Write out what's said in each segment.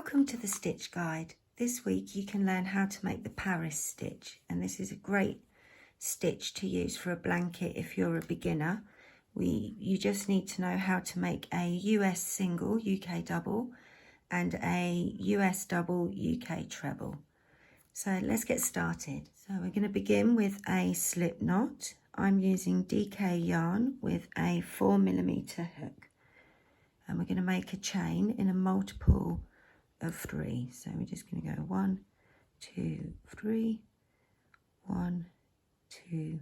Welcome to the stitch guide. This week you can learn how to make the Paris stitch, and this is a great stitch to use for a blanket if you're a beginner. You just need to know how to make a US single, UK double, and a US double, UK treble. So let's get started. So we're going to begin with a slip knot. I'm using DK yarn with a 4mm hook, and we're going to make a chain in a multiple of 3. So we're just going to go 1, 2, 3, 1, 2,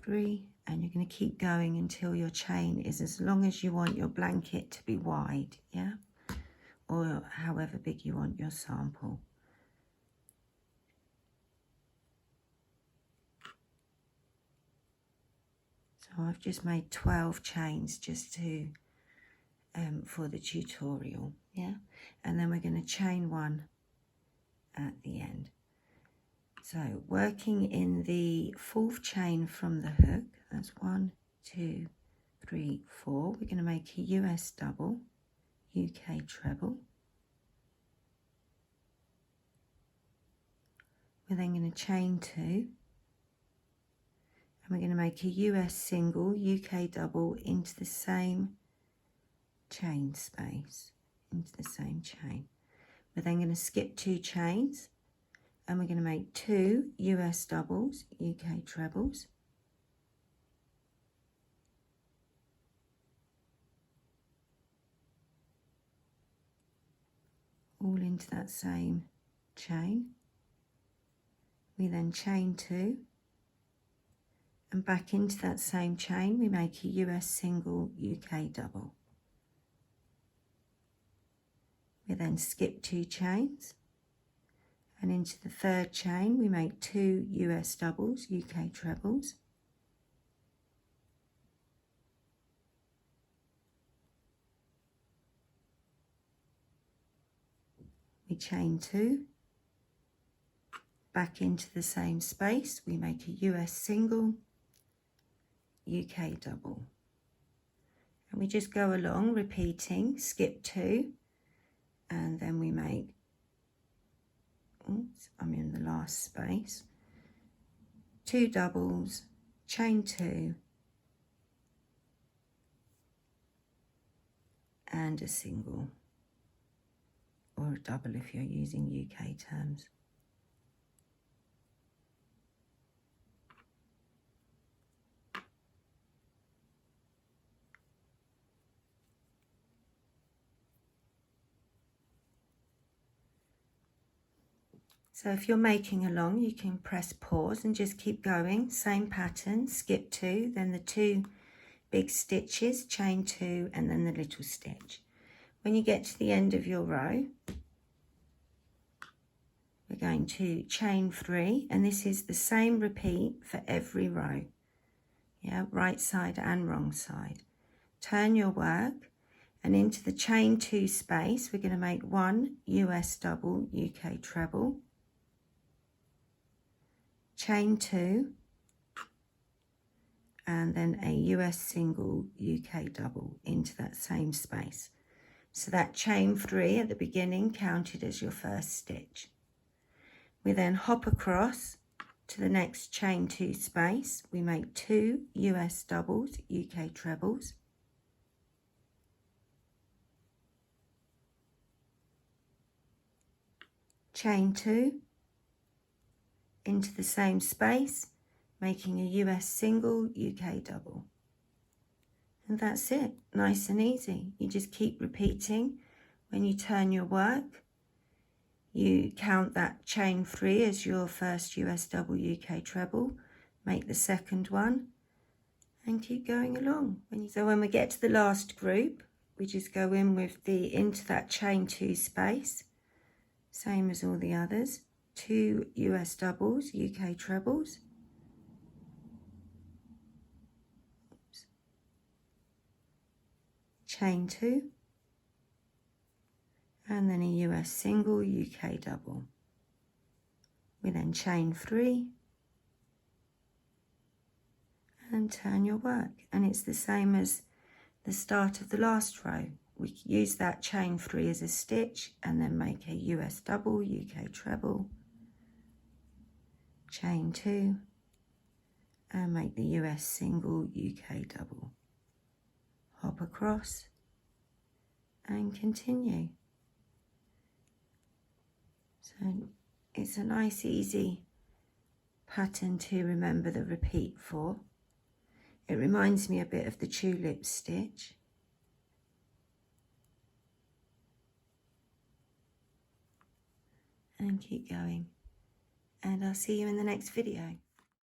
3, and you're going to keep going until your chain is as long as you want your blanket to be wide, yeah, or however big you want your sample. So I've just made 12 chains just to for the tutorial, yeah, and then we're going to chain 1 at the end. So working in the 4th chain from the hook, that's 1, 2, 3, 4, we're going to make a US double, UK treble. We're then going to chain 2, and we're going to make a US single, UK double into the same chain space, into the same chain. We're then going to skip 2 chains, and we're going to make 2 US doubles, UK trebles. All into that same chain. We then chain 2, and back into that same chain we make a US single, UK double. We then skip 2 chains, and into the 3rd chain we make 2 US doubles, UK trebles. We chain 2, back into the same space we make a US single, UK double, and we just go along repeating, skip 2, and then we make, oops, I'm in the last space, 2 doubles, chain 2, and a single, or a double if you're using UK terms. So if you're making along, you can press pause and just keep going. Same pattern, skip 2, then the 2 big stitches, chain 2, and then the little stitch. When you get to the end of your row, we're going to chain 3, and this is the same repeat for every row. Yeah, right side and wrong side. Turn your work, and into the chain 2 space, we're going to make 1 US double, UK treble. Chain 2, and then a US single, UK double into that same space. So that chain 3 at the beginning counted as your first stitch. We then hop across to the next chain 2 space. We make 2 US doubles, UK trebles. Chain 2 into the same space, making a US single, UK double. And that's it, nice and easy. You just keep repeating. When you turn your work, you count that chain 3 as your first US double, UK treble, make the second one, and keep going along. So when we get to the last group, we just go in with into that chain 2 space, same as all the others. 2 US doubles, UK trebles. Oops. Chain 2, and then a US single, UK double. We then chain 3 and turn your work, and it's the same as the start of the last row. we use that chain 3 as a stitch and then make a US double, UK treble, chain 2 and make the US single, UK double, hop across and continue. So it's a nice easy pattern to remember the repeat for. It reminds me a bit of the tulip stitch. And keep going. And I'll see you in the next video.